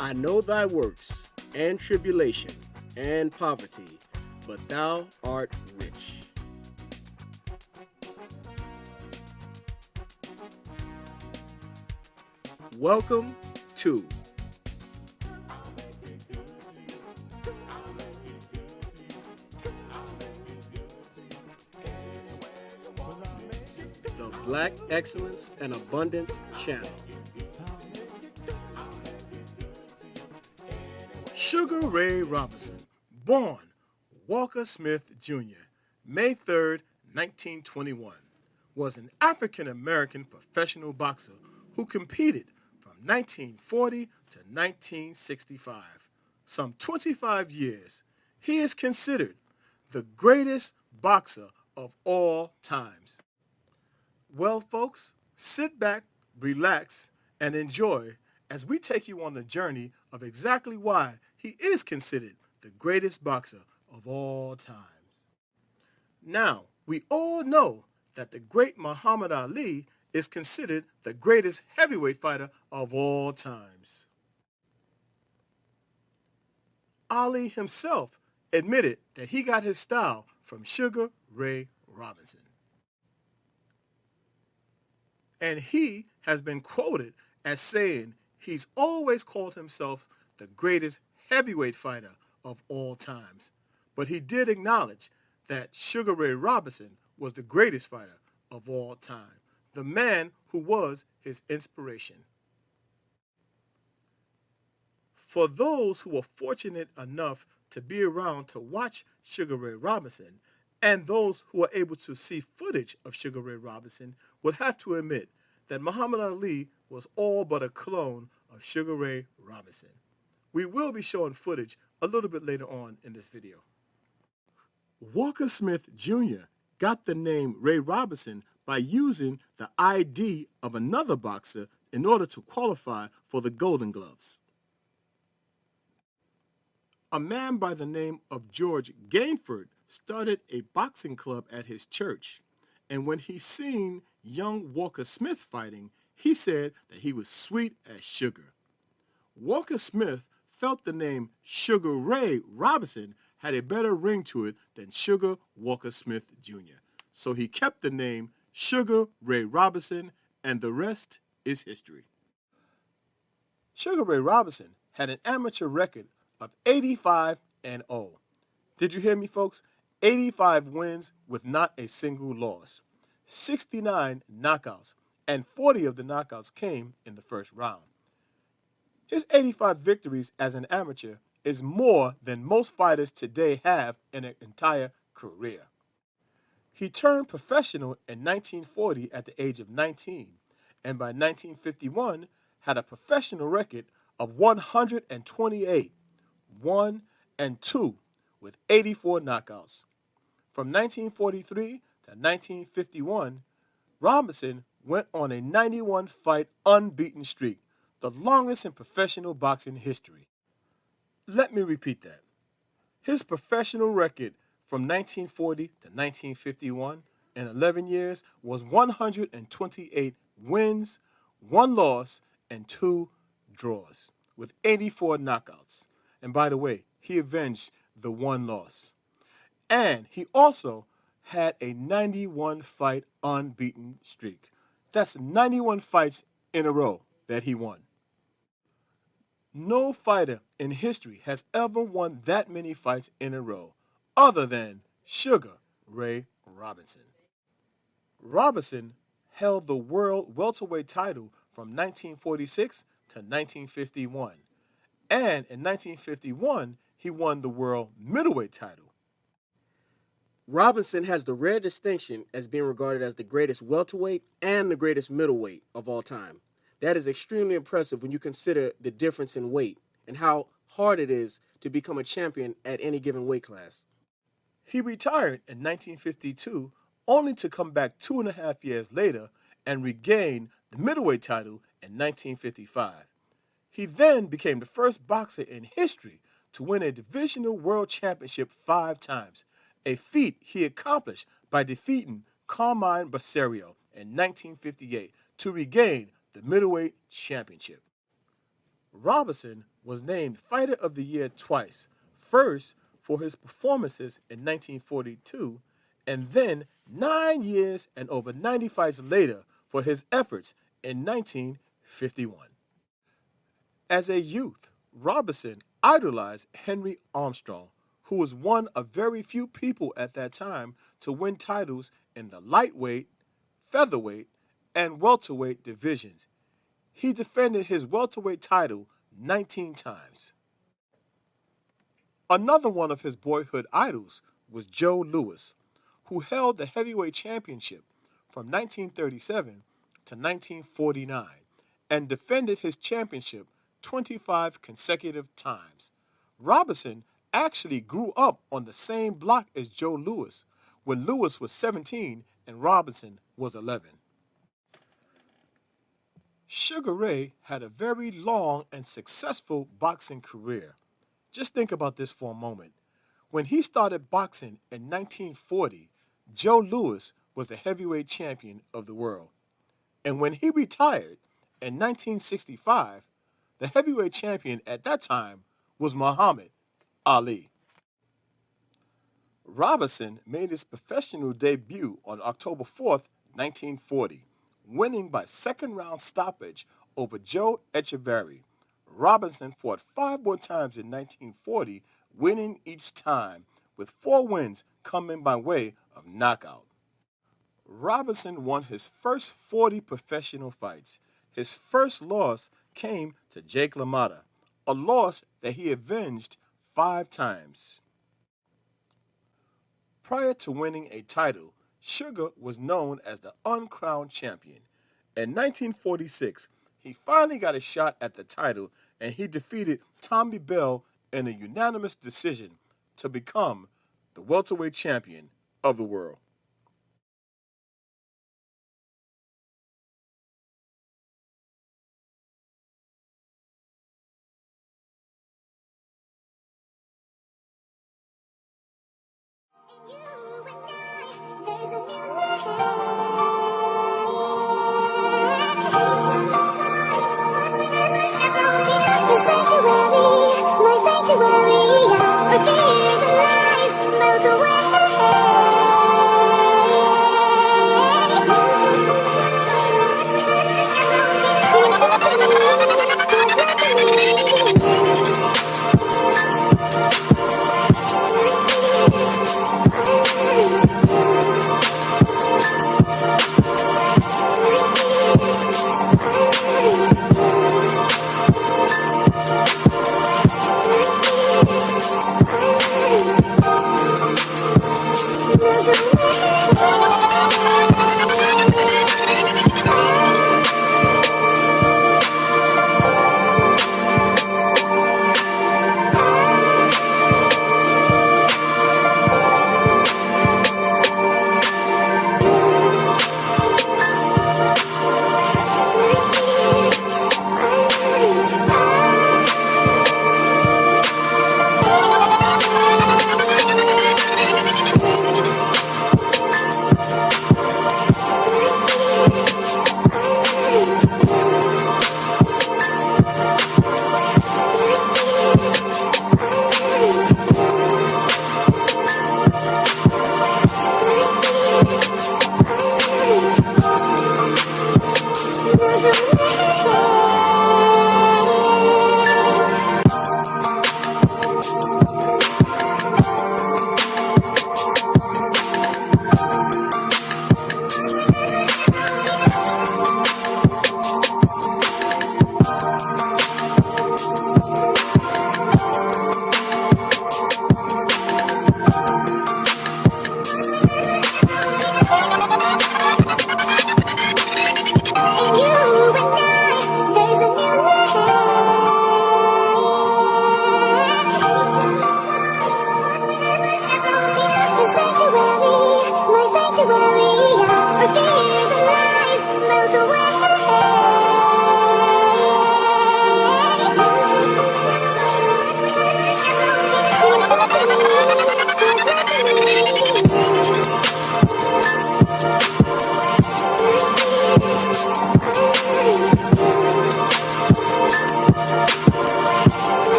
I know thy works, and tribulation, and poverty, but thou art rich. Welcome to the Black Excellence and Abundance Channel. Sugar Ray Robinson, born Walker Smith Jr., May 3rd, 1921, was an African-American professional boxer who competed from 1940 to 1965. Some 25 years, he is considered the greatest boxer of all times. Well, folks, sit back, relax, and enjoy as we take you on the journey of exactly why he is considered the greatest boxer of all times. Now, we all know that the great Muhammad Ali is considered the greatest heavyweight fighter of all times. Ali himself admitted that he got his style from Sugar Ray Robinson. And he has been quoted as saying he's always called himself the greatest heavyweight fighter of all times. But he did acknowledge that Sugar Ray Robinson was the greatest fighter of all time, the man who was his inspiration. For those who were fortunate enough to be around to watch Sugar Ray Robinson, and those who are able to see footage of Sugar Ray Robinson, would have to admit that Muhammad Ali was all but a clone of Sugar Ray Robinson. We will be showing footage a little bit later on in this video. Walker Smith Jr. got the name Ray Robinson by using the ID of another boxer in order to qualify for the Golden Gloves. A man by the name of George Gainford started a boxing club at his church, and when he seen young Walker Smith fighting, he said that he was sweet as sugar. Walker Smith felt the name Sugar Ray Robinson had a better ring to it than Sugar Walker Smith Jr., so he kept the name Sugar Ray Robinson, and the rest is history. Sugar Ray Robinson had an amateur record of 85-0. Did you hear me, folks? 85 wins with not a single loss, 69 knockouts, and 40 of the knockouts came in the first round. His 85 victories as an amateur is more than most fighters today have in an entire career. He turned professional in 1940 at the age of 19, and by 1951 had a professional record of 128, 1-2, with 84 knockouts. From 1943 to 1951, Robinson went on a 91-fight unbeaten streak, the longest in professional boxing history. Let me repeat that. His professional record from 1940 to 1951, in 11 years, was 128 wins, 1 loss, and 2 draws, with 84 knockouts. And by the way, he avenged the 1 loss. And he also had a 91-fight unbeaten streak. That's 91 fights in a row that he won. No fighter in history has ever won that many fights in a row other than Sugar Ray Robinson. Robinson held the world welterweight title from 1946 to 1951. And in 1951, he won the world middleweight title. Robinson has the rare distinction as being regarded as the greatest welterweight and the greatest middleweight of all time. That is extremely impressive when you consider the difference in weight and how hard it is to become a champion at any given weight class. He retired in 1952, only to come back 2.5 years later and regain the middleweight title in 1955. He then became the first boxer in history to win a divisional world championship 5 times, a feat he accomplished by defeating Carmine Basario in 1958 to regain the middleweight championship. Robinson was named Fighter of the Year twice, first for his performances in 1942, and then 9 years and over 90 fights later for his efforts in 1951. As a youth, Robinson idolized Henry Armstrong, who was one of very few people at that time to win titles in the lightweight, featherweight, and welterweight divisions. He defended his welterweight title 19 times. Another one of his boyhood idols was Joe Louis, who held the heavyweight championship from 1937 to 1949 and defended his championship 25 consecutive times. Robinson actually grew up on the same block as Joe Louis when Louis was 17 and Robinson was 11. Sugar Ray had a very long and successful boxing career. Just think about this for a moment. When he started boxing in 1940, Joe Louis was the heavyweight champion of the world. And when he retired in 1965, the heavyweight champion at that time was Muhammad Ali. Robinson made his professional debut on October 4th, 1940, winning by second-round stoppage over Joe Echeverry. Robinson fought 5 more times in 1940, winning each time, with 4 wins coming by way of knockout. Robinson won his first 40 professional fights. His first loss came to Jake LaMotta, a loss that he avenged 5 times. Prior to winning a title, Sugar was known as the uncrowned champion. In 1946, he finally got a shot at the title and he defeated Tommy Bell in a unanimous decision to become the welterweight champion of the world.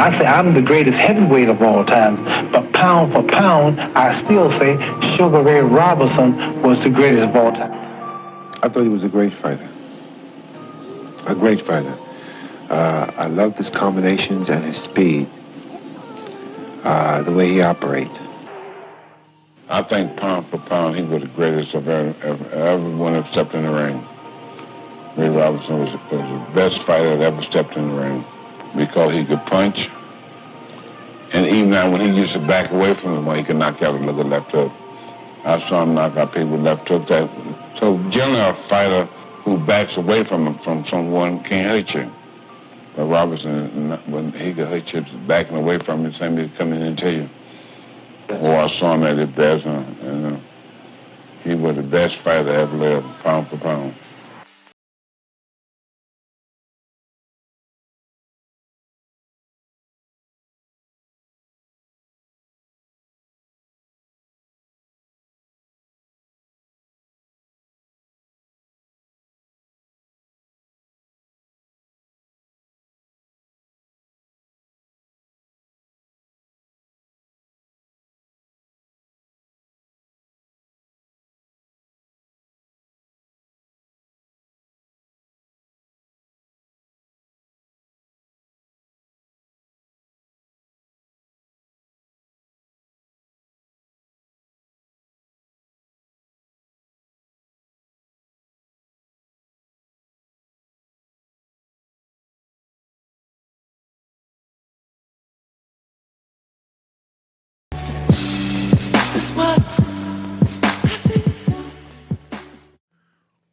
I say I'm the greatest heavyweight of all time, but pound for pound, I still say Sugar Ray Robinson was the greatest of all time. I thought he was a great fighter. A great fighter. I loved his combinations and his speed, the way he operates. I think pound for pound, he was the greatest of everyone that stepped in the ring. Ray Robinson was the best fighter that ever stepped in the ring because he could punch. And even now, when he used to back away from him, he could knock out another left hook. I saw him knock out people with left hook. So generally, a fighter who backs away from someone can't hurt you. But Robinson, when he could hurt you, backing away from him, same as coming in and tell you. Oh, I saw him at his best, and he was the best fighter that ever lived, pound for pound.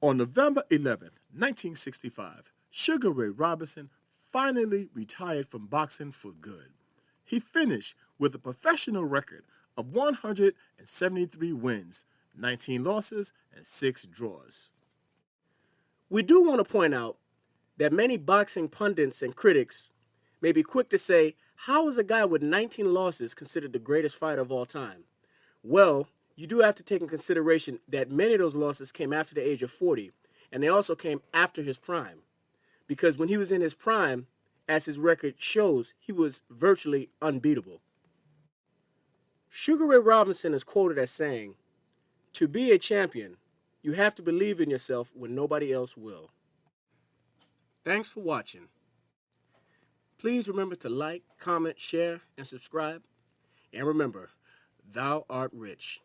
On November 11th, 1965, Sugar Ray Robinson finally retired from boxing for good. He finished with a professional record of 173 wins, 19 losses, and 6 draws. We do want to point out that many boxing pundits and critics may be quick to say, how is a guy with 19 losses considered the greatest fighter of all time? Well, you do have to take in consideration that many of those losses came after the age of 40, and they also came after his prime. Because when he was in his prime, as his record shows, he was virtually unbeatable. Sugar Ray Robinson is quoted as saying, "To be a champion, you have to believe in yourself when nobody else will." Thanks for watching. Please remember to like, comment, share, and subscribe. And remember, thou art rich.